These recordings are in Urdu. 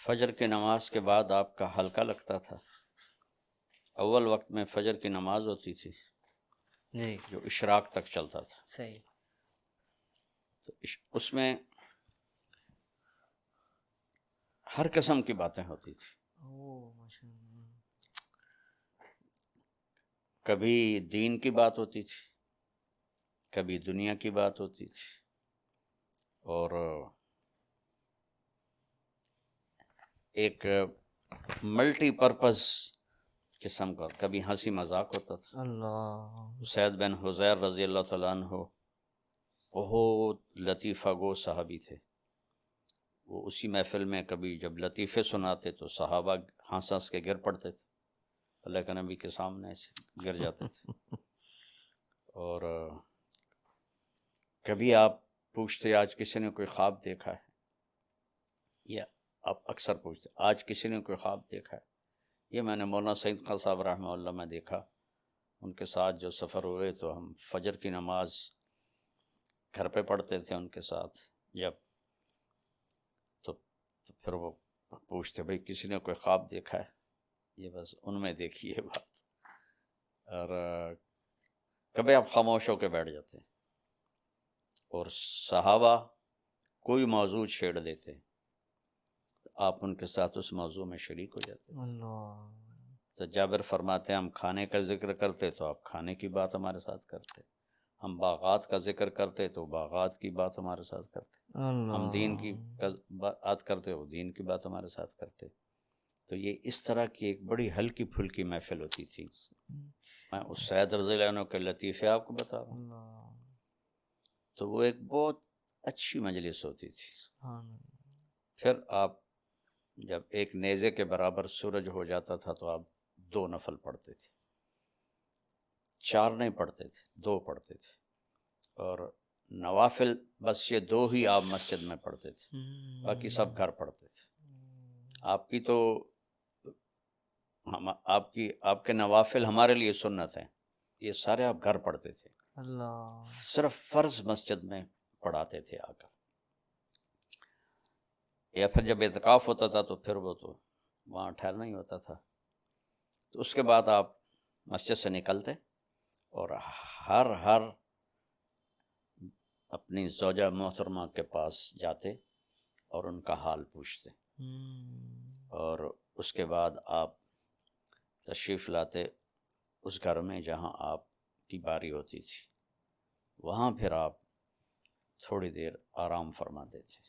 فجر کی نماز کے بعد آپ کا ہلکا لگتا تھا؟ اول وقت میں فجر کی نماز ہوتی تھی جی جو اشراق تک چلتا تھا، صحیح. تو اس میں ہر قسم کی باتیں ہوتی تھی. ماشاء اللہ. کبھی دین کی بات ہوتی تھی، کبھی دنیا کی بات ہوتی تھی، اور ایک ملٹی پرپز قسم کا کبھی ہنسی مذاق ہوتا تھا. اللہ. سعید بن حضیر رضی اللہ تعالیٰ عنہ بہت لطیفہ گو صحابی تھے. وہ اسی محفل میں کبھی جب لطیفے سناتے تو صحابہ ہنس ہنس کے گر پڑتے تھے، اللہ کے نبی کے سامنے ایسے گر جاتے تھے. اور کبھی آپ پوچھتے آج کسی نے کوئی خواب دیکھا ہے، یا آپ اکثر پوچھتے آج کسی نے کوئی خواب دیکھا ہے. یہ میں نے مولانا سعید خان صاحب رحمہ اللہ میں دیکھا. ان کے ساتھ جو سفر ہوئے تو ہم فجر کی نماز گھر پہ پڑھتے تھے ان کے ساتھ. جب تو پھر وہ پوچھتے بھائی کسی نے کوئی خواب دیکھا ہے، یہ بس ان میں دیکھی ہے بات. اور کبھی آپ خاموش ہو کے بیٹھ جاتے اور صحابہ کوئی موضوع چھیڑ دیتے، آپ ان کے ساتھ اس موضوع میں شریک ہو جاتے. اللہ. تو جابر فرماتے ہیں ہم کھانے کا ذکر کرتے تو آپ کھانے کی بات ہمارے ساتھ کرتے، ہم باغات کا ذکر کرتے تو باغات کی بات ہمارے ساتھ کرتے، ہم دین کی بات کرتے ہو دین کی بات ہمارے ساتھ کرتے. تو یہ اس طرح کی ایک بڑی ہلکی پھلکی محفل ہوتی تھی. میں اس سید رضی اللہ عنہ کے لطیفے آپ کو بتا رہا ہوں. تو وہ ایک بہت اچھی مجلس ہوتی تھی. پھر آپ جب ایک نیزے کے برابر سورج ہو جاتا تھا تو آپ 2 نفل پڑھتے تھے، 4 نہیں پڑھتے تھے، 2 پڑھتے تھے. اور نوافل بس یہ 2 ہی آپ مسجد میں پڑھتے تھے، باقی سب گھر پڑھتے تھے. آپ کی تو آپ کے نوافل ہمارے لیے سنت ہیں، یہ سارے آپ گھر پڑھتے تھے. اللہ. صرف فرض مسجد میں پڑھاتے تھے آ کر، یا پھر جب اعتکاف ہوتا تھا تو پھر وہ تو وہاں ٹھہرنا ہی ہوتا تھا. تو اس کے بعد آپ مسجد سے نکلتے اور ہر اپنی زوجہ محترمہ کے پاس جاتے اور ان کا حال پوچھتے، اور اس کے بعد آپ تشریف لاتے اس گھر میں جہاں آپ کی باری ہوتی تھی. وہاں پھر آپ تھوڑی دیر آرام فرماتے تھے.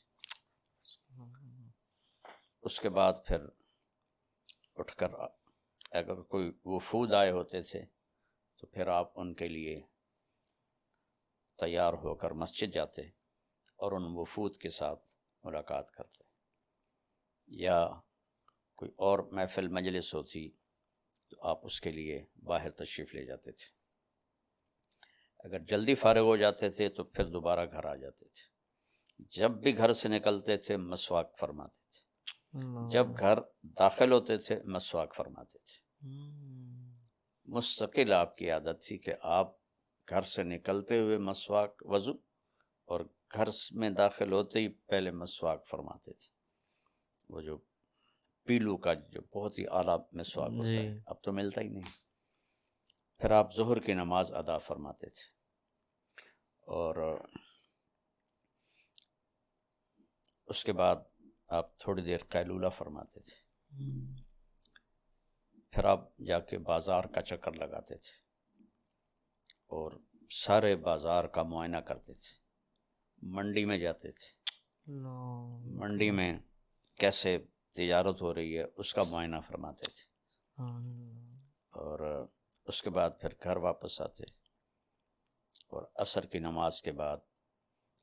اس کے بعد پھر اٹھ کر اگر کوئی وفود آئے ہوتے تھے تو پھر آپ ان کے لیے تیار ہو کر مسجد جاتے اور ان وفود کے ساتھ ملاقات کرتے. یا کوئی اور محفل مجلس ہوتی تو آپ اس کے لیے باہر تشریف لے جاتے تھے. اگر جلدی فارغ ہو جاتے تھے تو پھر دوبارہ گھر آ جاتے تھے. جب بھی گھر سے نکلتے تھے مسواک فرماتے تھے، جب گھر داخل ہوتے تھے مسواک فرماتے تھے. مستقل آپ کی عادت تھی کہ آپ گھر سے نکلتے ہوئے مسواک وضو اور گھر میں داخل ہوتے ہی پہلے مسواک فرماتے تھے. وہ جو پیلو کا جو بہت ہی اعلیٰ مسواک ہوتا ہے اب تو ملتا ہی نہیں. پھر آپ ظہر کی نماز ادا فرماتے تھے اور اس کے بعد آپ تھوڑی دیر قیلولہ فرماتے تھے. پھر آپ جا کے بازار کا چکر لگاتے تھے اور سارے بازار کا معائنہ کرتے تھے. منڈی میں جاتے تھے، منڈی میں کیسے تجارت ہو رہی ہے اس کا معائنہ فرماتے تھے. اور اس کے بعد پھر گھر واپس آتے اور عصر کی نماز کے بعد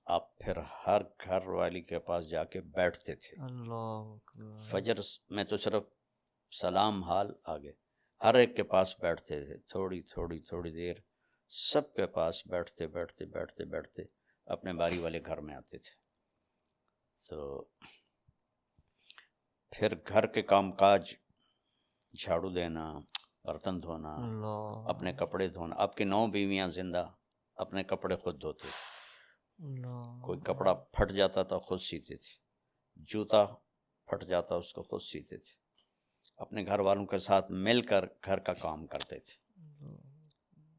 آپ پھر ہر گھر والی کے پاس جا کے بیٹھتے تھے. فجر میں تو صرف سلام حال آگے، ہر ایک کے پاس بیٹھتے تھے تھوڑی دیر، سب کے پاس بیٹھتے اپنے باری والے گھر میں آتے تھے. تو پھر گھر کے کام کاج، جھاڑو دینا، برتن دھونا، اپنے کپڑے دھونا. آپ کی 9 بیویاں زندہ اپنے کپڑے خود دھوتے تھے. کوئی کپڑا پھٹ جاتا تھا خود سیتے تھے، جوتا پھٹ جاتا اس کو خود سیتے تھے، اپنے گھر والوں کے ساتھ مل کر گھر کا کام کرتے تھے،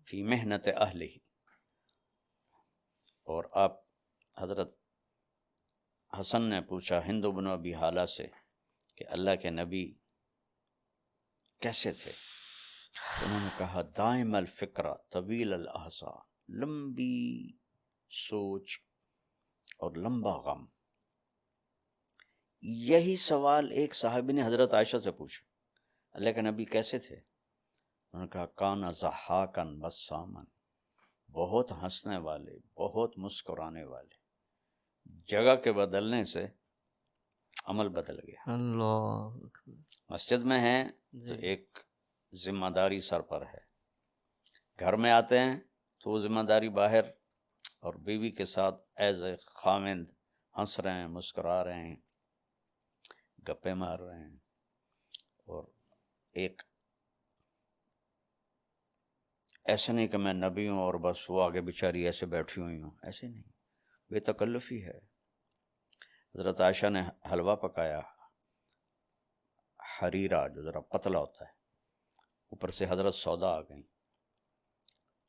فی محنت اہلہ۔ اور آپ حضرت حسن نے پوچھا ہند بن ابی حالہ سے کہ اللہ کے نبی کیسے تھے؟ تو انہوں نے کہا دائم الفکرہ طویل الاحسان، لمبی سوچ اور لمبا غم۔ یہی سوال ایک صحابی نے حضرت عائشہ سے پوچھا، اللہ کے نبی کیسے تھے؟ انہوں نے کہا کانا ضحاکن بسامن، بہت ہنسنے والے، بہت مسکرانے والے۔ جگہ کے بدلنے سے عمل بدل گیا۔ اللہ اکبر۔ مسجد میں ہیں تو ایک ذمہ داری سر پر ہے، گھر میں آتے ہیں تو وہ ذمہ داری باہر، اور بیوی کے ساتھ ایز اے خاوند ہنس رہے ہیں، مسکرا رہے ہیں، گپے مار رہے ہیں۔ اور ایک ایسا نہیں کہ میں نبی ہوں اور بس وہ آگے بیچاری ایسے بیٹھی ہوئی ہوں، ایسے نہیں، بے تکلفی ہے۔ حضرت عائشہ نے حلوہ پکایا، حریرہ جو ذرا پتلا ہوتا ہے، اوپر سے حضرت سودا آ گئیں،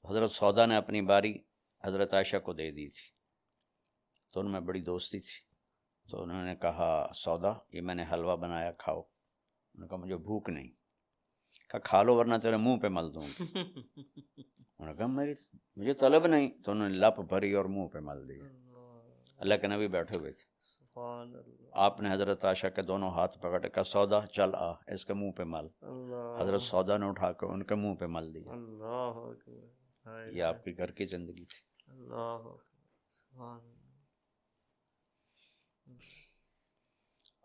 حضرت سودا نے اپنی باری حضرت عائشہ کو دے دی تھی، تو ان میں بڑی دوستی تھی، تو انہوں نے کہا سودا یہ میں نے حلوہ بنایا، کھاؤ۔ انہوں نے کہا مجھے بھوک نہیں۔ کہا کھا لو ورنہ تیرے منہ پہ مل دوں گی۔ انہوں نے کہا مجھے طلب نہیں، تو انہوں نے لپ بھری اور منہ پہ مل دی۔ اللہ کے نبی بیٹھے ہوئے تھے، سبحان اللہ۔ آپ نے حضرت عائشہ کے دونوں ہاتھ پکڑے، کہا سودا چل آ اس کے منہ پہ مل۔ حضرت سودا نے اٹھا کر ان کے منہ پہ مل دیا۔ اللہ اکبر۔ یہ آپ کے گھر کی زندگی تھی۔ اللہ اکبر، سبحان اللہ۔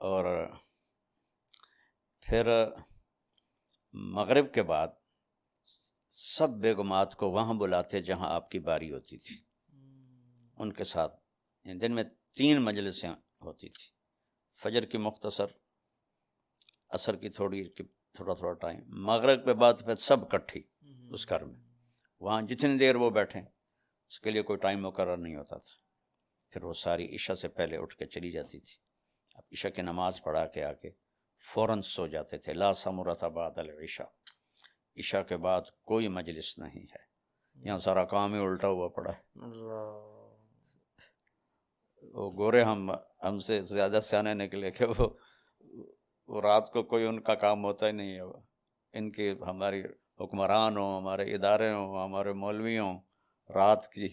اور پھر مغرب کے بعد سب بیگمات کو وہاں بلاتے جہاں آپ کی باری ہوتی تھی، ان کے ساتھ دن میں 3 مجلسیں ہوتی تھی، فجر کی مختصر، عصر کی تھوڑا ٹائم، مغرب کے بعد پھر سب کٹھی اس گھر میں، وہاں جتنی دیر وہ بیٹھیں اس کے لیے کوئی ٹائم مقرر نہیں ہوتا تھا۔ پھر وہ ساری عشاء سے پہلے اٹھ کے چلی جاتی تھی، اب عشاء کی نماز پڑھا کے آ کے فوراً سو جاتے تھے۔ لا ثمرۃ بعد العشاء، عشاء کے بعد کوئی مجلس نہیں ہے، یہاں سارا کام ہی الٹا ہوا پڑا ہے۔ وہ گورے ہم سے زیادہ سیانے نکلے کہ وہ رات کو کوئی ان کا کام ہوتا ہی نہیں ہے، ان کی ہماری حکمران ہوں، ہمارے ادارے ہوں، ہمارے مولوی ہوں، رات کی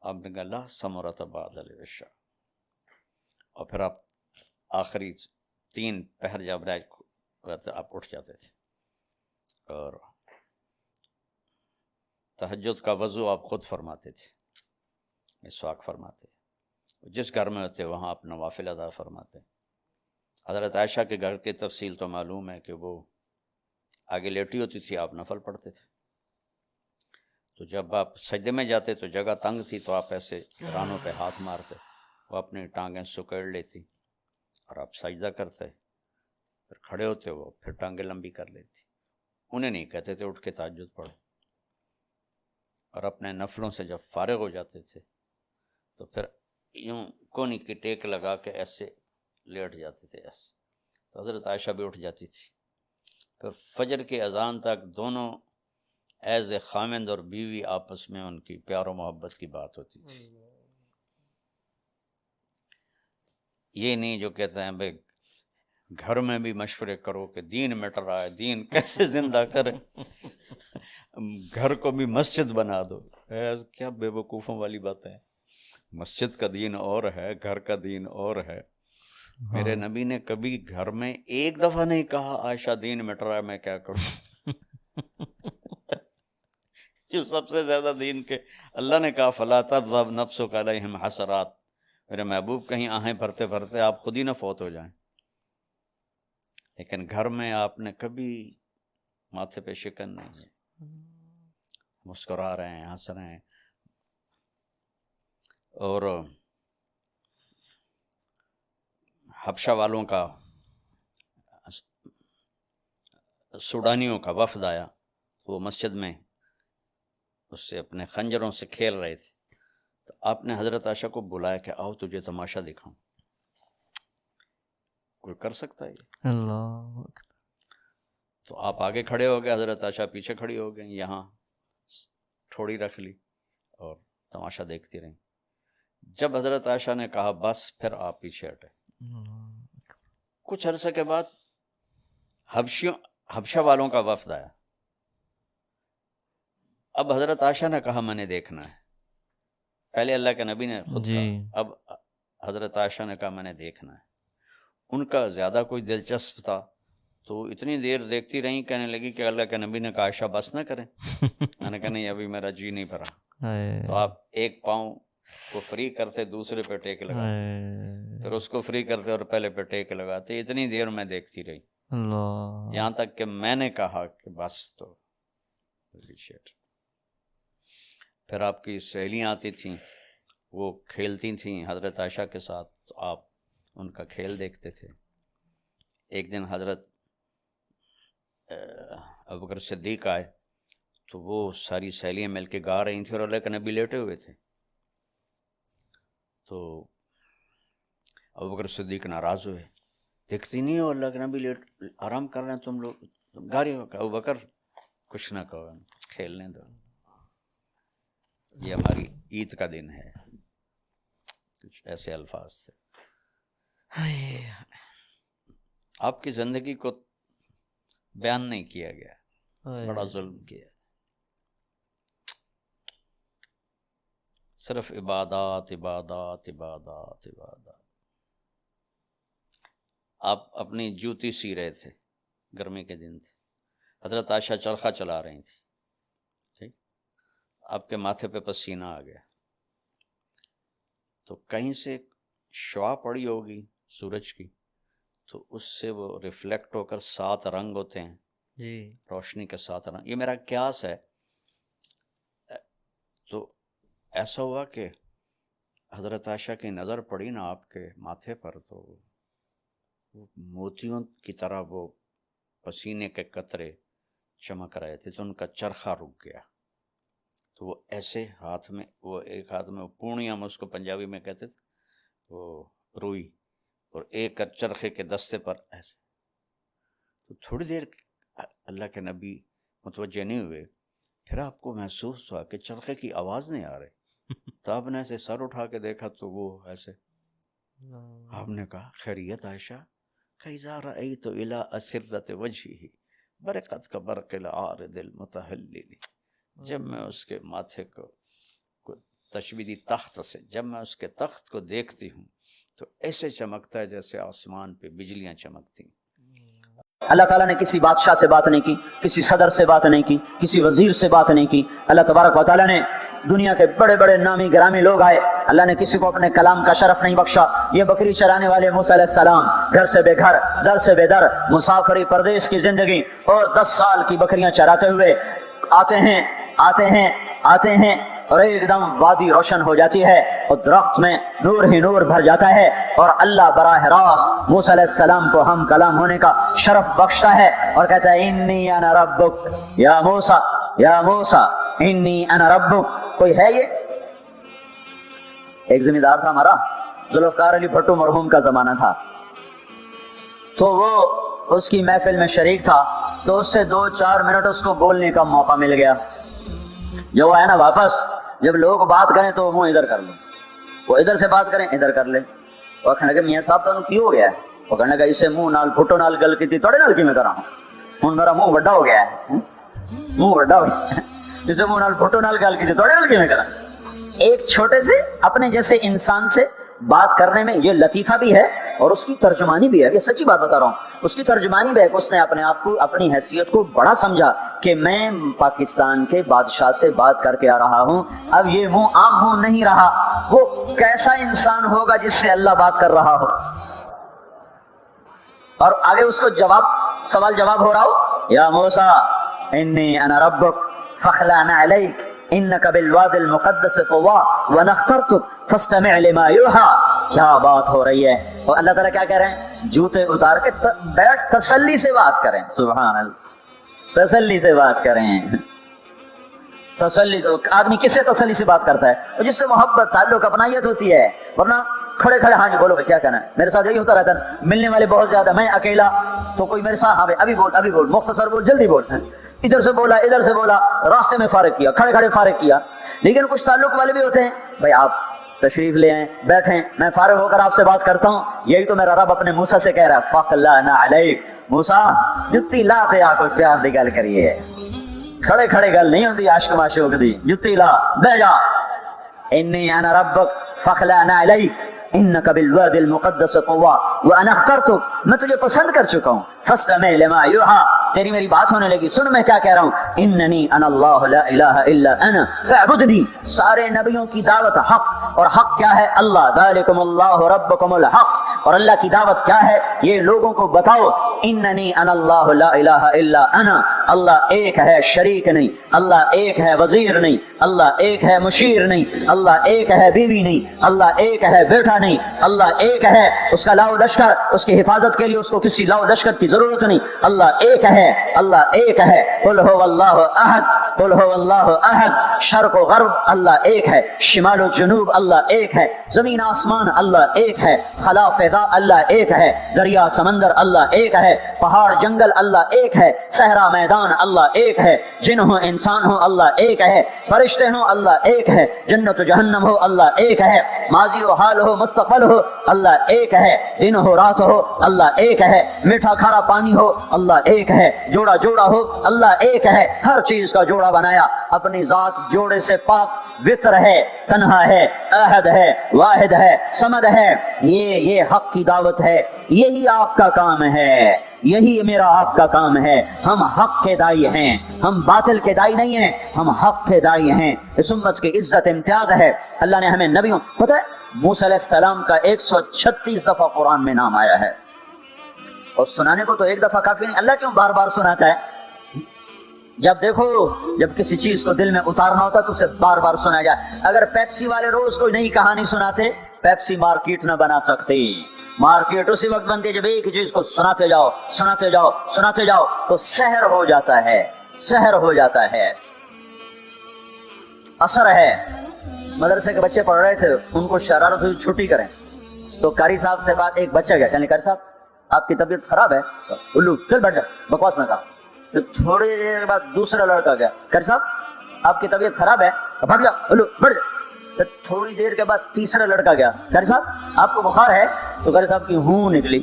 آپ نے کہا لا ثمرۃ بعد العشاء۔ اور پھر آپ آخری 3 پہر جب رات آپ اٹھ جاتے تھے، اور تہجد کا وضو آپ خود فرماتے تھے، مسواک فرماتے، جس گھر میں ہوتے وہاں آپ نوافل ادا فرماتے۔ حضرت عائشہ کے گھر کی تفصیل تو معلوم ہے کہ وہ آگے لیٹی ہوتی تھی، آپ نفل پڑھتے تھے، تو جب آپ سجدے میں جاتے تو جگہ تنگ تھی تو آپ ایسے رانوں پہ ہاتھ مارتے، وہ اپنی ٹانگیں سکیڑ لیتی اور آپ سجدہ کرتے، پھر کھڑے ہوتے، وہ پھر ٹانگیں لمبی کر لیتی۔ انہیں نہیں کہتے تھے اٹھ کے تہجد پڑھو، اور اپنے نفلوں سے جب فارغ ہو جاتے تھے تو پھر یوں کونی کی ٹیک لگا کے ایسے لیٹ جاتے تھے ایسے، تو حضرت عائشہ بھی اٹھ جاتی تھی۔ پھر فجر کی اذان تک دونوں ایز اے خامند اور بیوی آپس میں ان کی پیار و محبت کی بات ہوتی تھی۔ یہ نہیں جو کہتے ہیں بھائی گھر میں بھی مشورے کرو کہ دین مٹ رہا ہے، دین کیسے زندہ کرے، گھر کو بھی مسجد بنا دو، کیا بے وقوفوں والی بات ہے۔ مسجد کا دین اور ہے، گھر کا دین اور ہے۔ میرے نبی نے کبھی گھر میں ایک دفعہ نہیں کہا عائشہ دین مٹ رہا ہے میں کیا کروں۔ جو سب سے زیادہ دین کے اللہ نے کہا فلا تذهب نفسك عليهم حسرات، میرے محبوب کہیں آہیں بھرتے بھرتے آپ خود ہی نہ فوت ہو جائیں، لیکن گھر میں آپ نے کبھی ماتھے پہ شکن نہیں ہے، مسکرا رہے ہیں، ہنس رہے ہیں۔ اور حبشہ والوں کا، سوڈانیوں کا وفد آیا، وہ مسجد میں اس سے اپنے خنجروں سے کھیل رہے تھے، تو آپ نے حضرت عائشہ کو بلایا کہ آؤ تجھے تماشا دکھاؤں۔ کوئی کر سکتا ہے یہ؟ اللہ اکبر. تو آپ آگے کھڑے ہو گئے، حضرت عائشہ پیچھے کھڑی ہو گئی، یہاں تھوڑی رکھ لی اور تماشا دیکھتی رہیں. جب حضرت عائشہ نے کہا بس، پھر آپ پیچھے ہٹے. کچھ عرصے کے بعد حبشہ والوں کا وفد آیا. اب حضرت عائشہ نے کہا میں نے دیکھنا ہے. پہلے اللہ کے نبی نے خود کہا، اب حضرت عائشہ نے کہا میں نے دیکھنا ہے. ان کا زیادہ کوئی دلچسپ تھا تو اتنی دیر دیکھتی رہیں، کہنے لگی کہ اللہ کے نبی نے کہا عائشہ بس نہ کریں. میں نے کہا نہیں، ابھی میرا جی نہیں بھرا. تو آپ ایک پاؤں کو فری کرتے، دوسرے پہ ٹیک لگاتے، پھر اس کو فری کرتے اور پہلے پہ ٹیک لگاتے. اتنی دیر میں دیکھتی رہی، یہاں تک کہ میں نے کہا کہ بس. تو پھر آپ کی سہیلیاں آتی تھیں، وہ کھیلتی تھیں حضرت عائشہ کے ساتھ، تو آپ ان کا کھیل دیکھتے تھے. ایک دن حضرت ابوبکر صدیق آئے تو وہ ساری سہیلیاں مل کے گا رہی تھیں اور اللہ کے نبی لیٹے ہوئے تھے. تو ابوبکر صدیق ناراض ہوئے، دیکھتی نہیں ہو اللہ کے نبی لیٹ آرام کر رہے ہیں، تم لوگ گا رہی ہو. ابوبکر کچھ نہ کہو، کھیلنے دو، یہ ہماری عید کا دن ہے. کچھ ایسے الفاظ تھے. آپ کی زندگی کو بیان نہیں کیا گیا، بڑا ظلم کیا. صرف عبادات عبادات عبادات عبادات. آپ اپنی جوتی سی رہے تھے، گرمی کے دن تھے، حضرت عائشہ چرخہ چلا رہی تھی، ٹھیک، آپ کے ماتھے پہ پسینہ آ گیا تو کہیں سے شعاع پڑی ہوگی سورج کی، تو اس سے وہ ریفلیکٹ ہو کر 7 رنگ ہوتے ہیں جی، روشنی کے 7 رنگ. یہ میرا قیاس ہے. تو ایسا ہوا کہ حضرت عائشہ کی نظر پڑی نا آپ کے ماتھے پر، تو موتیوں کی طرح وہ پسینے کے قطرے چمک رہے تھے. تو ان کا چرخہ رک گیا. تو وہ ایسے ہاتھ میں، وہ ایک ہاتھ میں پونیاں، ہم اس کو پنجابی میں کہتے تھے، وہ روئی، اور ایک چرخے کے دستے پر ایسے. تو تھوڑی دیر اللہ کے نبی متوجہ نہیں ہوئے، پھر آپ کو محسوس ہوا کہ چرخے کی آواز نہیں آ رہی. تو آپ نے ایسے سر اٹھا کے دیکھا تو وہ ایسے. آپ نے کہا خیریت عائشہ؟ کَإِذَا رَأَيْتُ إِلَىٰ أَسِرَّةِ وَجْهِهِ بَرَقَتْ كَبَرْقِ الْعَارِضِ الْمُتَهَلِّلِ. جب میں اس کے ماتھے کو تشبیہ تخت سے، جب میں اس کے تخت کو دیکھتی ہوں تو ایسے چمکتا ہے جیسے آسمان پہ بجلیاں چمکتی. اللہ تعالیٰ نے کسی بادشاہ سے بات نہیں کی، کسی صدر سے بات نہیں کی، کسی وزیر سے بات نہیں کی. اللہ تبارک و تعالیٰ نے دنیا کے بڑے بڑے نامی گرامی لوگ آئے، اللہ نے کسی کو اپنے کلام کا شرف نہیں بخشا. یہ بکری چرانے والے موسیٰ علیہ السلام، گھر سے بے گھر، در سے بے در، مسافری پردیس کی زندگی، اور 10 سال کی بکریاں چراتے ہوئے آتے ہیں آتے ہیں آتے ہیں، اور ایک دم وادی روشن ہو جاتی ہے اور درخت میں نور ہی نور بھر جاتا ہے، اور اللہ براہ راست موسیٰ علیہ السلام کو ہم کلام ہونے کا شرف بخشتا ہے اور کہتا ہے انی انا ربک یا موسیٰ، یا موسیٰ انی انا ربک. کوئی ہے یہ؟ ایک زمیندار تھا ہمارا، ذوالفقار علی بھٹو مرحوم کا زمانہ تھا، تو وہ اس کی محفل میں شریک تھا، تو اس سے 2-4 منٹ اس کو بولنے کا موقع مل گیا. جب وہ آیا نا واپس، جب لوگ بات کریں تو منہ ادھر کر لیں، وہ ادھر سے بات کریں ادھر کر لیں. وہ کہنے لگے میاں صاحب تو کی ہو گیا ہے؟ وہ کہنے لگا اسے منہ نال بھٹو نال گل کی تھی توڑے نال کی میں کرا ہوں، ہوں میرا منہ بڑا ہو گیا ہے، منہ بڑا ہو گیا ہے، اسے منہ نال بھٹو نال گل کی تھی توڑے نال کی میں کرا. ایک چھوٹے سے اپنے جیسے انسان سے بات کرنے میں یہ لطیفہ بھی ہے اور اس کی ترجمانی بھی ہے. یہ سچی بات بتا رہا ہوں، اس کی ترجمانی بھی ہے کہ اس نے اپنے آپ کو، اپنی حیثیت کو بڑا سمجھا کہ میں پاکستان کے بادشاہ سے بات کر کے آ رہا ہوں. اب یہ منہ عام منہ نہیں رہا، وہ کیسا انسان ہوگا جس سے اللہ بات کر رہا ہو. اور آگے اس کو جواب، سوال جواب ہو رہا ہو، یا موسیٰ انی انا ربک فاخلع نعلیک انک بالوادی المقدس طویٰ وانا اخترتک فاستمع لما یوحیٰ. کیا بات ہو رہی ہے، اور اللہ تعالیٰ کیا کہہ رہے ہیں؟ جوتے اتار کے بیٹھ، تسلی سے بات کریں. سبحان اللہ، تسلی سے بات کریں. تسلی سے آدمی کس سے تسلی سے بات کرتا ہے؟ جس سے محبت، تعلق، اپنائیت ہوتی ہے. ورنہ کھڑے کھڑے ہاں جی بولو بھائی کیا کہنا ہے. میرے ساتھ یہی ہوتا رہتا ہے, ملنے والے بہت زیادہ, میں اکیلا, تو کوئی میرے ساتھ, ہاں بھائی ابھی بول مختصر بول, جلدی بول. ادھر سے بولا, راستے میں فارغ کیا, کھڑے کھڑے فارغ کیا. لیکن کچھ تعلق والے بھی ہوتے ہیں, بھائی آپ تشریف لے آئیں, بیٹھیں, میں فارغ ہو کر آپ سے بات کرتا ہوں. یہی تو میرا رب اپنے موسیٰ سے کہہ رہا ہے, فَقْلَعْنَا عَلَيْكَ, موسیٰ جتی لا تے آ کوئی پیار دی گل کریے, کھڑے کھڑے گل نہیں ہوتی عاشق معشوق دی, جتی لا بہ جا. انی انا ربک فَقْلَعْنَا عَلَيْكَ انک بالوادی المقدس طویٰ وانا اخترتک, میں تجھے پسند کر چکا ہوں. فاستمع لما یوحیٰ, تیری میری بات ہونے لگی, سن میں کیا کہہ رہا ہوں. اننی انا اللہ لا الہ الا انا فاعبدنی, سارے نبیوں کی دعوت حق, اور حق کیا ہے؟ اللہ. ذالکم اللہ ربکم الحق, اور اللہ کی دعوت کیا ہے یہ لوگوں کو بتاؤ. اننی انا اللہ لا الہ الا انا, اللہ ایک ہے شریک نہیں, اللہ ایک ہے وزیر نہیں, اللہ ایک ہے مشیر نہیں, اللہ ایک ہے بیوی نہیں, اللہ ایک ہے بیٹا نہیں, اللہ ایک ہے, اس کا لاؤ لشکر, اس کی حفاظت کے لیے اس کو کسی لاؤ لشکر کی ضرورت نہیں, اللہ ایک ہے, اللہ ایک ہے. قل هو اللہ احد, قل هو اللہ احد, شرق و غرب اللہ ایک ہے, شمال و جنوب اللہ ایک ہے, زمین آسمان اللہ ایک ہے, خلا فضا اللہ ایک ہے, دریا سمندر اللہ ایک ہے, پہاڑ جنگل اللہ ایک ہے, صحرا میدان اللہ ایک ہے, جن ہو انسان ہو اللہ ایک ہے, فرشتے ہوں اللہ ایک ہے, جنت و جہنم ہو اللہ ایک ہے, ماضی و حال ہو مستقبل ہو اللہ ایک ہے, دن ہو رات ہو اللہ ایک ہے, میٹھا کھارا پانی ہو اللہ ایک ہے, جوڑا جوڑا ہو اللہ ایک ہے, ہر چیز کا جوڑا بنایا, اپنی ذات جوڑے سے پاک, وطر ہے, تنہا ہے, احد ہے, واحد ہے, صمد ہے. یہ حق کی دعوت ہے, یہی آپ کا کام ہے, یہی میرا آپ کا کام ہے. ہم حق کے دائی ہیں, ہم باطل کے دائی نہیں ہیں, ہم حق کے دائی ہیں. اس امت کی عزت امتیاز ہے. اللہ نے ہمیں نبیوں, پتہ ہے موسیٰ علیہ السلام کا 136 دفعہ قرآن میں نام آیا ہے, اور سنانے کو تو ایک دفعہ کافی نہیں, اللہ کیوں بار بار سناتا ہے؟ جب دیکھو, جب کسی چیز کو دل میں اتارنا ہوتا تو اسے بار بار سنایا جائے. اگر پیپسی والے روز کوئی نئی کہانی سناتے, پیپسی مارکیٹ نہ بنا سکتی. مارکیٹ اسی وقت بنتی ہے جب ایک چیز کو سناتے جاؤ سناتے جاؤ سناتے جاؤ, تو سحر ہو جاتا ہے, سحر ہو جاتا ہے, اثر ہے. مدرسے کے بچے پڑھ رہے تھے, ان کو شرارت ہوئی چھٹی کریں, تو قاری صاحب سے بات, ایک بچہ گیا, کہنے قاری صاحب آپ کی طبیعت خراب ہے, الو چل بیٹھ جا, بکواس نہ کر. تھوڑی دیر بعد دوسرا لڑکا گیا, قاری صاحب آپ کی طبیعت خراب ہے, بھاگ جا, الو بیٹھ جا. تھوڑی دیر کے بعد تیسرا لڑکا گیا, قاری صاحب آپ کو بخار ہے, تو قاری صاحب کی ہوں نکلی,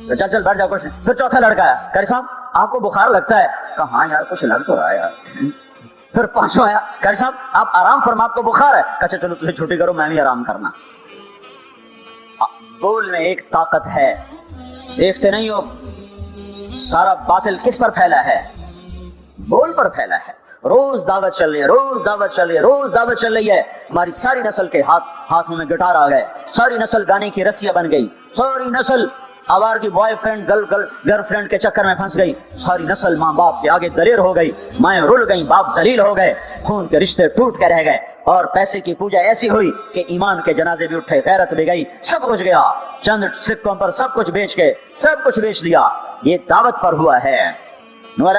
چل چل بیٹھ جا کچھ نہیں. پھر چوتھا لڑکا آیا, قاری صاحب آپ کو بخار لگتا ہے, کہا ہاں یار کچھ لگ تو رہا ہے یار. پھر پانچواں آیا, قاری صاحب آپ آرام فرما, آپ کو بخار ہے, کہا چلو تجھے چھٹی کرو, میں بھی آرام کرنا. بول میں ایک طاقت ہے, دیکھتے نہیں ہو سارا باطل کس پر پھیلا ہے؟ بول پر پھیلا ہے. روز دعوت چل رہی ہے, روز دعوت چل رہی ہے, روز دعوت چل رہی ہے. ہماری ساری نسل کے ہاتھوں میں گٹار آ گئے, ساری نسل گانے کی رسیاں بن گئی, ساری نسل آوار کی بوائے فرینڈ گرل فرینڈ کے چکر میں پھنس گئی, ساری نسل ماں باپ کے آگے دلیر ہو گئی, مائیں رل گئیں, باپ ذلیل ہو گئے, خون کے رشتے ٹوٹ کے رہ گئے, اور پیسے کی پوجا ایسی ہوئی کہ ایمان کے جنازے بھی اٹھے, غیرت بھی گئی, سب کچھ گیا. چند سکوں پر سب کچھ بیچ کے سب کچھ بیچ دیا. یہ دعوت پر ہوا ہے. اور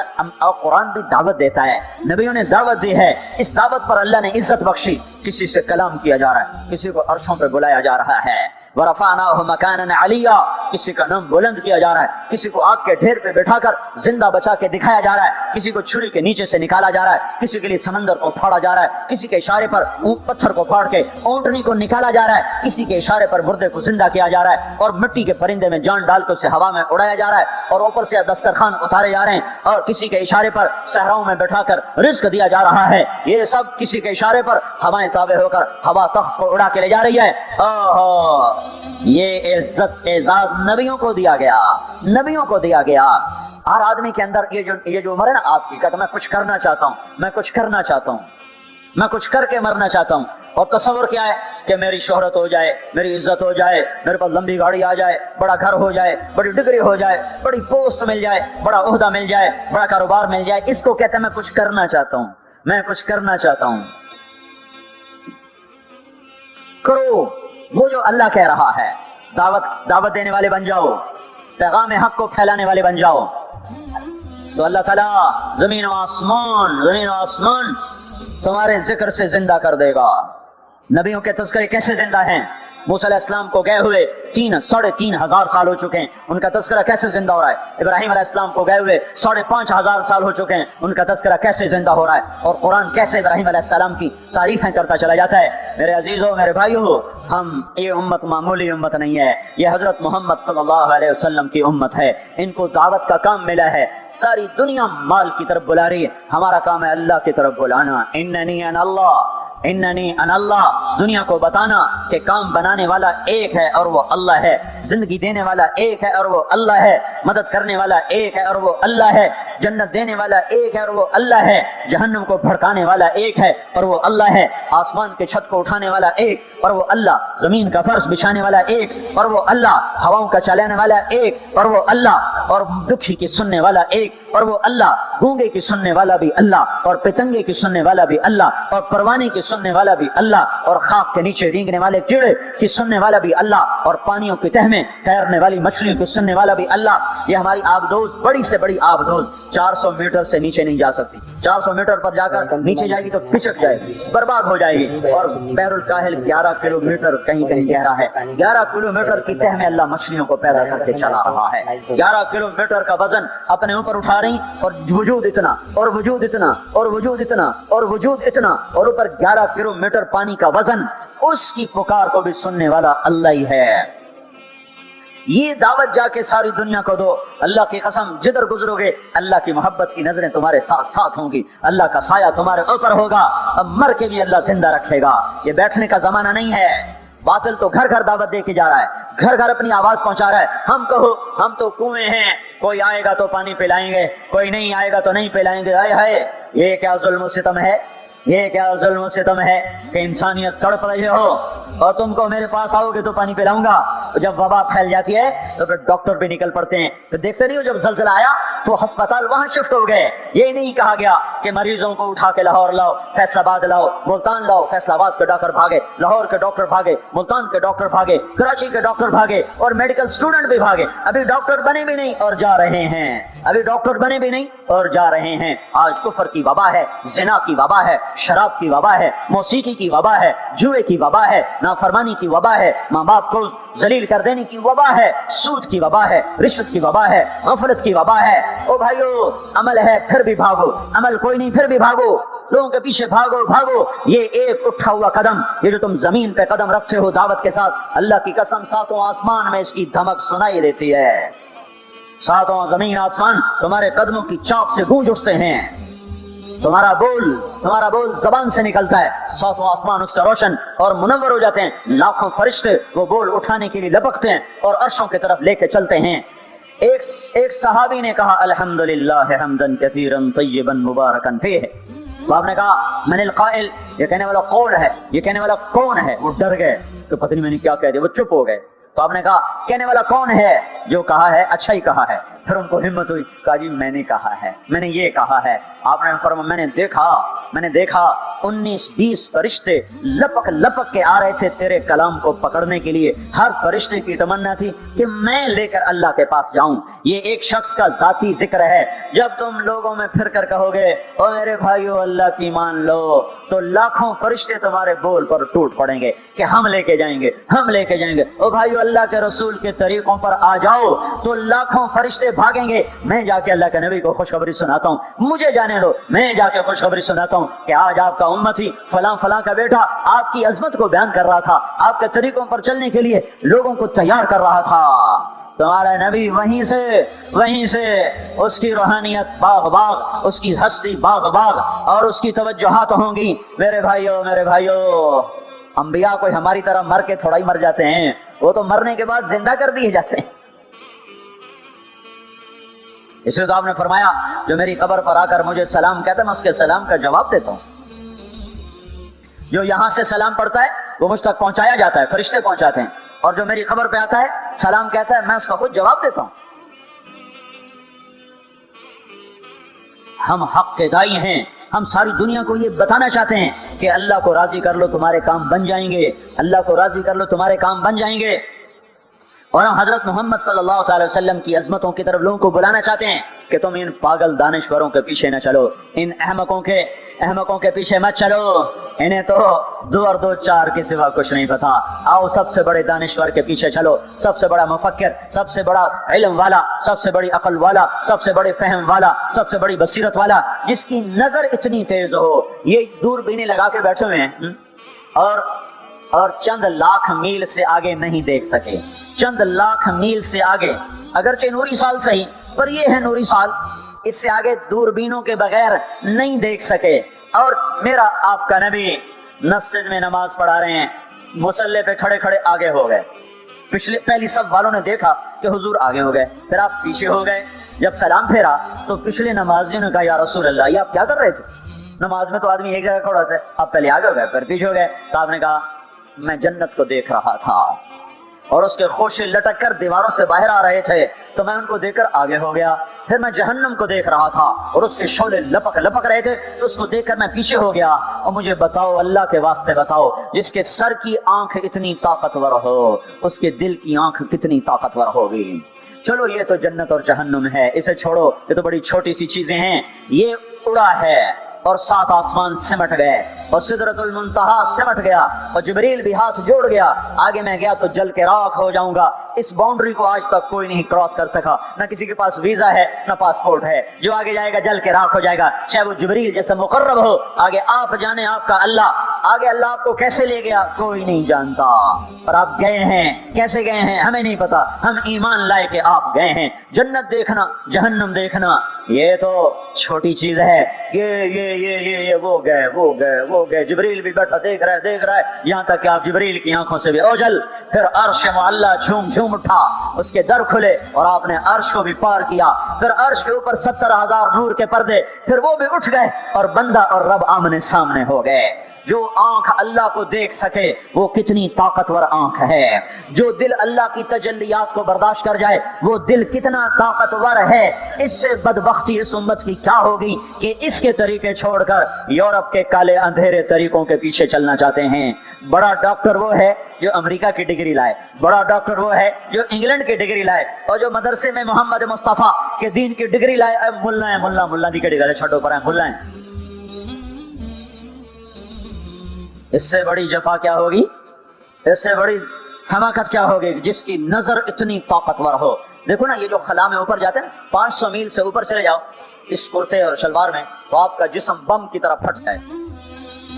قرآن بھی دعوت دیتا ہے, نبیوں نے دعوت دی ہے. اس دعوت پر اللہ نے عزت بخشی. کسی سے کلام کیا جا رہا ہے, کسی کو عرشوں پہ بلایا جا رہا ہے, وَرَفَعْنَاهُ مَكَانًا عَلِيًّا, کسی کا نام بلند کیا جا رہا ہے, کسی کو آگ کے ڈھیر پہ بٹھا کر زندہ بچا کے دکھایا جا رہا ہے, کسی کو چھری کے نیچے سے نکالا جا رہا ہے, کسی کے لیے سمندر کو پھاڑا جا رہا ہے, کسی کے اشارے پر پتھر کو پھاڑ کے اونٹنی کو نکالا جا رہا ہے, کسی کے اشارے پر مردے کو زندہ کیا جا رہا ہے, اور مٹی کے پرندے میں جان ڈال کے اسے ہوا میں اڑایا جا رہا ہے, اور اوپر سے دسترخوان اتارے جا رہے ہیں, اور کسی کے اشارے پر صحراؤں میں بٹھا کر رزق دیا جا رہا ہے. یہ سب کسی کے اشارے پر ہوائیں تابع ہو کر ہوا تخت کو اڑا کے لے جا رہی ہے. یہ عزت اعزاز نبیوں کو دیا گیا, نبیوں کو دیا گیا. ہر آدمی کے اندر یہ جو عمر ہے نا آپ کی, کہتا میں کچھ کرنا چاہتا ہوں, میں کچھ کرنا چاہتا ہوں, میں کچھ کر کے مرنا چاہتا ہوں. اور تصور کیا ہے کہ میری شہرت ہو جائے, میری عزت ہو جائے, میرے پاس لمبی گاڑی آ جائے, بڑا گھر ہو جائے, بڑی ڈگری ہو جائے, بڑی پوسٹ مل جائے, بڑا عہدہ مل جائے, بڑا کاروبار مل جائے. اس کو کہتے ہیں میں کچھ کرنا چاہتا ہوں, میں کچھ کرنا چاہتا ہوں. کرو وہ جو اللہ کہہ رہا ہے. دعوت دینے والے بن جاؤ, پیغام حق کو پھیلانے والے بن جاؤ, تو اللہ تعالیٰ زمین و آسمان تمہارے ذکر سے زندہ کر دے گا. نبیوں کے تذکرے کیسے زندہ ہیں؟ موسیٰ علیہ السلام کو گئے ہوئے 3,500 سال ہو چکے ہیں، ان کا تذکرہ کیسے زندہ ہو رہا ہے؟ ابراہیم علیہ السلام کو گئے ہوئے 5,500 سال ہو چکے ہیں، ان کا تذکرہ کیسے زندہ ہو رہا ہے؟ اور قرآن کیسے ابراہیم علیہ السلام کی تعریفیں کرتا چلا جاتا ہے۔ میرے عزیزوں، میرے بھائیوں، یہ امت معمولی امت نہیں ہے، یہ حضرت محمد صلی اللہ علیہ وسلم کی امت ہے۔ ان کو دعوت کا کام ملا ہے، ساری دنیا مال کی طرف بلا رہی ہے، ہمارا کام ہے اللہ کی طرف بلانا۔ اننی انا اللہ، دنیا کو بتانا کہ کام بنانے والا ایک ہے اور وہ اللہ ہے، زندگی دینے والا ایک ہے اور وہ اللہ ہے، مدد کرنے والا ایک ہے اور وہ اللہ ہے، جنت دینے والا ایک ہے اور وہ اللہ ہے، جہنم کو بھڑکانے والا ایک ہے اور وہ اللہ ہے، آسمان کے چھت کو اٹھانے والا ایک اور وہ اللہ، زمین کا فرش بچھانے والا ایک اور وہ اللہ، ہواؤں کا چلانے والا ایک اور وہ اللہ، اور دکھی کی سننے والا ایک اور وہ اللہ، گونگے کی سننے والا بھی اللہ، اور پتنگے کی سننے والا بھی اللہ، اور پروانے کی سننے والا بھی اللہ، اور خاک کے نیچے رینگنے والے کیڑے کی سننے والا بھی اللہ، اور پانیوں کی تہ میں تیرنے والی مچھلیوں کو سننے والا بھی اللہ۔ یہ ہماری آبدوز بڑی سے بڑی آبدوز 400 میٹر سے نیچے نہیں جا سکتی، 400 میٹر پر جا کر نیچے جائے گی تو پچک جائے گی، برباد ہو جائے گی۔ اور بحر الکاہل 11 کلومیٹر کہیں گہرا ہے، 11 کلومیٹر کی تہ میں اللہ مچھلیوں کو پیدا کر کے چلا رہا ہے۔ 11 کلومیٹر کا وزن اپنے اوپر اٹھا رہی، اور وجود اتنا اور وجود اتنا اور وجود اتنا اور وجود اتنا، اور اوپر 11 کلومیٹر پانی کا وزن، اس کی پکار کو بھی سننے والا اللہ ہی ہے۔ یہ دعوت جا کے ساری دنیا کو دو، اللہ کی قسم جدھر گزرو گے اللہ کی محبت کی نظریں تمہارے ساتھ ساتھ ہوں گی، اللہ کا سایہ تمہارے اوپر ہوگا، اب مر کے بھی اللہ زندہ رکھے گا۔ یہ بیٹھنے کا زمانہ نہیں ہے۔ باطل تو گھر گھر دعوت دے کے جا رہا ہے، گھر گھر اپنی آواز پہنچا رہا ہے، ہم کہو ہم تو کنویں ہیں، کوئی آئے گا تو پانی پلائیں گے، کوئی نہیں آئے گا تو نہیں پلائیں گے۔ ہائے ہائے، یہ کیا ظلم و ستم ہے، یہ کیا ظلم و ستم ہے کہ انسانیت تڑپ رہی ہو اور تم کو میرے پاس آؤ گے تو پانی پلاؤں گا۔ جب وبا پھیل جاتی ہے تو پھر ڈاکٹر بھی نکل پڑتے ہیں، پھر دیکھتے نہیں ہو جب زلزلہ آیا تو ہسپتال وہاں شفٹ ہو گئے۔ یہ نہیں کہا گیا کہ مریضوں کو اٹھا کے لاہور لاؤ، فیصل آباد لاؤ، ملتان لاؤ، فیصل آباد کے ڈاکٹر بھاگے، لاہور کے ڈاکٹر بھاگے، ملتان کے ڈاکٹر بھاگے، کراچی کے ڈاکٹر بھاگے، اور میڈیکل اسٹوڈنٹ بھی بھاگے۔ ابھی ڈاکٹر بنے بھی نہیں اور جا رہے ہیں، ابھی ڈاکٹر بنے بھی نہیں اور جا رہے ہیں۔ آج کفر کی وبا ہے، زنا کی وبا ہے، شراب کی وبا ہے، موسیقی کی وبا ہے، جوئے کی وبا ہے، نافرمانی کی وبا ہے، ماں باپ کو ذلیل کر دینے کی وبا ہے، سود کی وبا ہے، رشوت کی وبا ہے، غفلت کی وبا ہے۔ او بھائیو، عمل ہے پھر بھی بھاگو، عمل کوئی نہیں پھر بھی بھاگو، لوگوں کے پیچھے بھاگو بھاگو۔ یہ ایک اٹھا ہوا قدم، یہ جو تم زمین پہ قدم رکھتے ہو دعوت کے ساتھ، اللہ کی قسم ساتوں آسمان میں اس کی دھمک سنائی دیتی ہے۔ ساتوں زمین آسمان تمہارے قدموں کی چاپ سے گونج اٹھتے ہیں، تمہارا بول زبان سے نکلتا ہے، ساتوں آسمان اس سے روشن اور منور ہو جاتے ہیں، لاکھوں فرشتے وہ بول اٹھانے کے لیے لپکتے ہیں اور عرشوں کی طرف لے کے چلتے ہیں۔ ایک صحابی نے کہا الحمدللہ حمدن کثیرا طیبا مبارکا فیہ، تو آپ نے کہا من القائل، یہ کہنے والا کون ہے، یہ کہنے والا کون ہے؟ وہ ڈر گئے کہ پتہ نہیں میں نے کیا کہہ دیا، وہ چپ ہو گئے۔ تو آپ نے کہا کہنے والا کون ہے؟ جو کہا ہے اچھا ہی کہا ہے۔ پھر ان کو ہمت ہوئی، کہا جی میں نے کہا ہے، میں نے یہ کہا ہے۔ آپ نے فرمایا میں نے دیکھا 19-20 فرشتے لپک لپک کے آ رہے تھے تیرے کلام کو پکڑنے کے لیے، ہر فرشتے کی تمنا تھی کہ میں لے کر اللہ کے پاس جاؤں۔ یہ ایک شخص کا ذاتی ذکر ہے۔ جب تم لوگوں میں پھر کر کہو گے او میرے بھائیو اللہ کی مان لو، تو لاکھوں فرشتے تمہارے بول پر ٹوٹ پڑیں گے کہ ہم لے کے جائیں گے، ہم لے کے جائیں گے۔ او بھائیو اللہ کے رسول کے طریقوں پر آ جاؤ تو لاکھوں فرشتے بھاگیں گے۔ میں جا کے اللہ کے نبی کو خوشخبری سناتا ہوں، مجھے جانے دو، میں جا کے خوشخبری سناتا ہوں کہ آج آپ کا امتی فلاں فلاں کا بیٹا آپ کی عظمت کو بیان کر رہا تھا، آپ کے طریقوں پر چلنے کے لیے لوگوں کو تیار کر رہا تھا۔ تمہارا نبی وہیں سے اس کی روحانیت باغ باغ، اس کی ہستی باغ باغ، اور اس کی توجہات ہوں گی۔ میرے بھائیو، انبیاء کوئی ہماری طرح مر کے تھوڑا ہی مر جاتے ہیں، وہ تو مرنے کے بعد زندہ کر دیے جاتے ہیں۔ اس لیے تو آپ نے فرمایا جو میری قبر پر آ کر مجھے سلام کہتا ہے میں اس کے سلام کا جواب دیتا ہوں۔ جو یہاں سے سلام پڑھتا ہے وہ مجھ تک پہنچایا جاتا ہے، فرشتے پہنچاتے ہیں، اور جو میری قبر پہ آتا ہے سلام کہتا ہے میں اس کا خود جواب دیتا ہوں۔ ہم حق کے دائی ہیں، ہم ساری دنیا کو یہ بتانا چاہتے ہیں کہ اللہ کو راضی کر لو تمہارے کام بن جائیں گے، اللہ کو راضی کر لو تمہارے کام بن جائیں گے۔ اور ہم حضرت محمد صلی اللہ تعالی وسلم کی عظمتوں کی طرف لوگوں کو بلانا چاہتے ہیں کہ تم ان پاگل دانشوروں کے پیچھے نہ چلو، ان احمقوں کے پیچھے مت چلو، انہیں تو دو اور دو چار کے سوا کچھ نہیں پتا. آؤ سب سے بڑے دانشور کے پیچھے چلو, سب سے بڑا مفکر, سب سے بڑا علم والا, سب سے بڑی عقل والا, سب سے بڑے فہم والا, سب سے بڑی بصیرت والا, جس کی نظر اتنی تیز ہو. یہ دوربینیں لگا کے بیٹھے ہوئے ہیں اور چند لاکھ میل سے آگے نہیں دیکھ سکے, چند لاکھ میل سے آگے, اگرچہ نوری سال صحیح پر یہ ہے نوری سال, اس سے آگے دوربینوں کے بغیر نہیں دیکھ سکے. اور میرا آپ کا نبی مسجد میں نماز پڑھا رہے ہیں, مصلی پہ کھڑے کھڑے آگے ہو گئے. پہلی صف والوں نے دیکھا کہ حضور آگے ہو گئے, پھر آپ پیچھے ہو گئے. جب سلام پھیرا تو پچھلے نمازیوں نے کہا یا رسول اللہ یہ آپ کیا کر رہے تھے؟ نماز میں تو آدمی ایک جگہ کھڑا ہوتا ہے, آپ پہلے آگے ہو گئے پھر پیچھے ہو گئے. تو آپ نے کہا میں جنت کو دیکھ رہا تھا اور اس کے خوشے لٹک کر دیواروں سے باہر آ رہے تھے تو میں ان کو دیکھ کر آگے ہو گیا. پھر میں جہنم کو دیکھ رہا تھا اور اس کے شعلے لپک لپک رہے تھے تو اس کو دیکھ کر میں پیچھے ہو گیا. اور مجھے بتاؤ, اللہ کے واسطے بتاؤ, جس کے سر کی آنکھ اتنی طاقتور ہو اس کے دل کی آنکھ کتنی طاقتور ہوگی. چلو یہ تو جنت اور جہنم ہے, اسے چھوڑو, یہ تو بڑی چھوٹی سی چیزیں ہیں. یہ اڑا ہے اور 7 آسمان سمٹ گئے اور سدرۃ المنتہا سمٹ گیا اور جبریل بھی ہاتھ جوڑ گیا. آگے میں گیا تو جل کے راکھ ہو جاؤں گا. اس باؤنڈری کو آج تک کوئی نہیں کراس کر سکا, نہ کسی کے پاس ویزا ہے نہ پاسپورٹ ہے. جو آگے جائے گا جل کے راکھ ہو جائے گا, چاہے وہ جبریل جیسا مقرب ہو. آگے آپ جانے آپ کا اللہ, آگے اللہ آپ کو کیسے لے گیا کوئی نہیں جانتا. اور آپ گئے ہیں, کیسے گئے ہیں ہمیں نہیں پتا, ہم ایمان لائے کہ آپ گئے ہیں. جنت دیکھنا, جہنم دیکھنا یہ تو چھوٹی چیز ہے. یہ وہ گئے جبریل بھی بیٹھا دیکھ رہا ہے یہاں تک کہ آپ جبریل کی آنکھوں سے بھی اوجل. پھر عرش معلا جھوم جھوم اٹھا, اس کے در کھلے اور آپ نے عرش کو بھی پار کیا. پھر عرش کے اوپر 70,000 نور کے پردے, پھر وہ بھی اٹھ گئے اور بندہ اور رب آمنے سامنے ہو گئے. جو آنکھ اللہ کو دیکھ سکے وہ کتنی طاقتور آنکھ ہے. جو دل اللہ کی تجلیات کو برداشت کر جائے وہ دل کتنا طاقتور ہے. اس سے بدبختی اس امت کی کیا ہوگی کہ اس کے طریقے چھوڑ کر یورپ کے کالے اندھیرے طریقوں کے پیچھے چلنا چاہتے ہیں. بڑا ڈاکٹر وہ ہے جو امریکہ کی ڈگری لائے, بڑا ڈاکٹر وہ ہے جو انگلینڈ کی ڈگری لائے, اور جو مدرسے میں محمد مصطفیٰ کے دین کی ڈگری لائے. ملا ہے ملا دی کی ڈگری چھٹو پر ہے ملا ہے. اس سے بڑی جفا کیا ہوگی, اس سے بڑی حماقت کیا ہوگی جس کی نظر اتنی طاقتور ہو. دیکھو نا یہ جو خلا میں اوپر جاتے ہیں 500 میل سے اوپر چلے جاؤ اس کرتے اور شلوار میں تو آپ کا جسم بم کی طرح پھٹ جائے.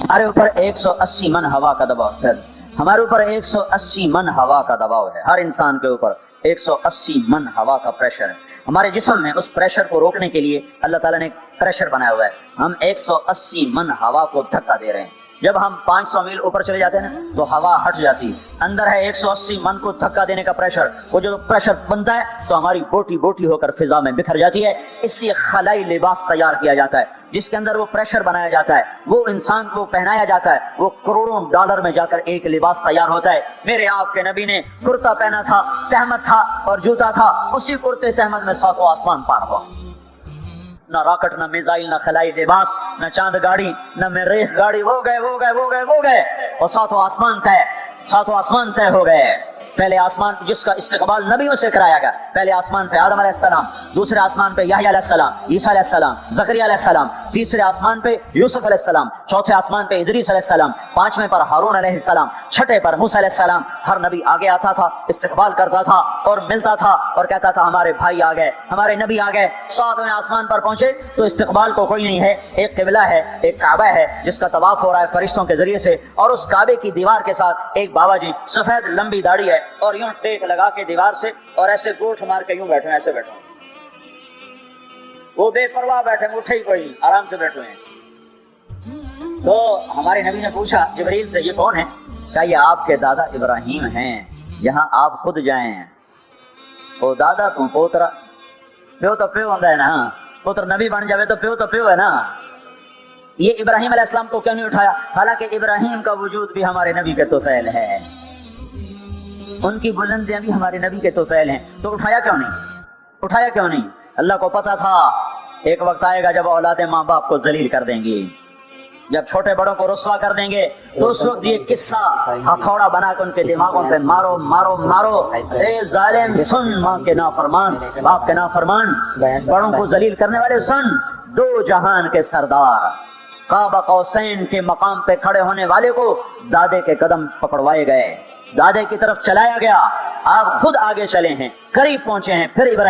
ہمارے اوپر 180 من ہوا کا دباؤ ہے, ہمارے اوپر 180 من ہوا کا دباؤ ہے. ہر انسان کے اوپر 180 من ہوا کا پریشر ہے. ہمارے جسم میں اس پریشر کو روکنے کے لیے اللہ تعالیٰ نے پریشر بنایا ہوا ہے. ہم 180 من ہوا کو دھکا دے رہے ہیں. جب ہم 500 میل اوپر چلے جاتے ہیں نا تو ہوا ہٹ جاتی. اندر ہے 180 من کو دھکا دینے کا پریشر. وہ جو پریشر بنتا ہے تو ہماری بوٹی بوٹی ہو کر فضا میں بکھر جاتی ہے. اس لیے خلائی لباس تیار کیا جاتا ہے جس کے اندر وہ پریشر بنایا جاتا ہے, وہ انسان کو پہنایا جاتا ہے, وہ کروڑوں ڈالر میں جا کر ایک لباس تیار ہوتا ہے. میرے آپ کے نبی نے کرتا پہنا تھا, تہمت تھا اور جوتا تھا. اسی کرتے تہمت میں 7 آسمان پار ہوا. نہ راکٹ, نہ میزائل, نہ خلائی لباس, نہ چاند گاڑی, نہ مریخ گاڑی. وہ گئے اور 7 آسمان طے ہو گئے. پہلے آسمان جس کا استقبال نبیوں سے کرایا گیا, پہلے آسمان پہ آدم علیہ السلام, دوسرے آسمان پہ یحییٰ علیہ السلام, عیسیٰ علیہ السلام, زکریا علیہ السلام, تیسرے آسمان پہ یوسف علیہ السلام, چوتھے آسمان پہ ادریس علیہ السلام, 5ویں پر ہارون علیہ السلام, 6ٹھے پر موسیٰ علیہ السلام. ہر نبی آگے آتا تھا, استقبال کرتا تھا اور ملتا تھا اور کہتا تھا ہمارے بھائی آ گئے, ہمارے نبی آ گئے. 7ویں آسمان پر پہنچے تو استقبال کو کوئی نہیں ہے, ایک قبلہ ہے, ایک کعبہ ہے جس کا طواف ہو رہا ہے فرشتوں کے ذریعے سے, اور اس کعبے کی دیوار کے ساتھ ایک بابا جی, سفید لمبی داڑھی ہے اور یوں ٹیک لگا کے دیوار سے اور ایسے گوٹھ مار کے یوں بیٹھے, ایسے بیٹھے. وہ بے پرواہ بیٹھے, اٹھے ہی کوئی, آرام سے بیٹھے ہیں. تو ہمارے نبی نے پوچھا جبریل سے یہ کون ہے؟ کہا یہ آپ کے دادا ابراہیم ہیں, یہاں آپ خود جائیں. وہ دادا تو پوترا, پیو تو پیو ہوتا ہے نا, پوتر نبی بن جاوے تو پیو ہے نا. یہ ابراہیم علیہ السلام کو کیوں نہیں اٹھایا؟ حالانکہ ابراہیم کا وجود بھی ہمارے نبی کے طفیل ہے, ان کی بلندیاں بھی ہمارے نبی کے طفیل ہیں. تو اٹھایا کیوں نہیں؟ اللہ کو پتا تھا ایک وقت آئے گا جب اولادیں ماں باپ کو ذلیل کر دیں گی, جب چھوٹے بڑوں کو رسوا کر دیں گے تو اس وقت یہ قصہ ہتھوڑا بنا کے ان کے دماغوں پہ مارو مارو مارو. اے ظالم سن, ماں کے نافرمان, باپ کے نافرمان, بڑوں کو ذلیل کرنے والے سن. 2 جہان کے سردار قاب قوسین کے مقام پہ کھڑے ہونے والے کو دادے کے قدم پکڑوائے گئے، دادے کی طرف چلایا گیا، آپ خود آگے چلے ہیں، قریب پہنچے ہیں، پھر ابراہیم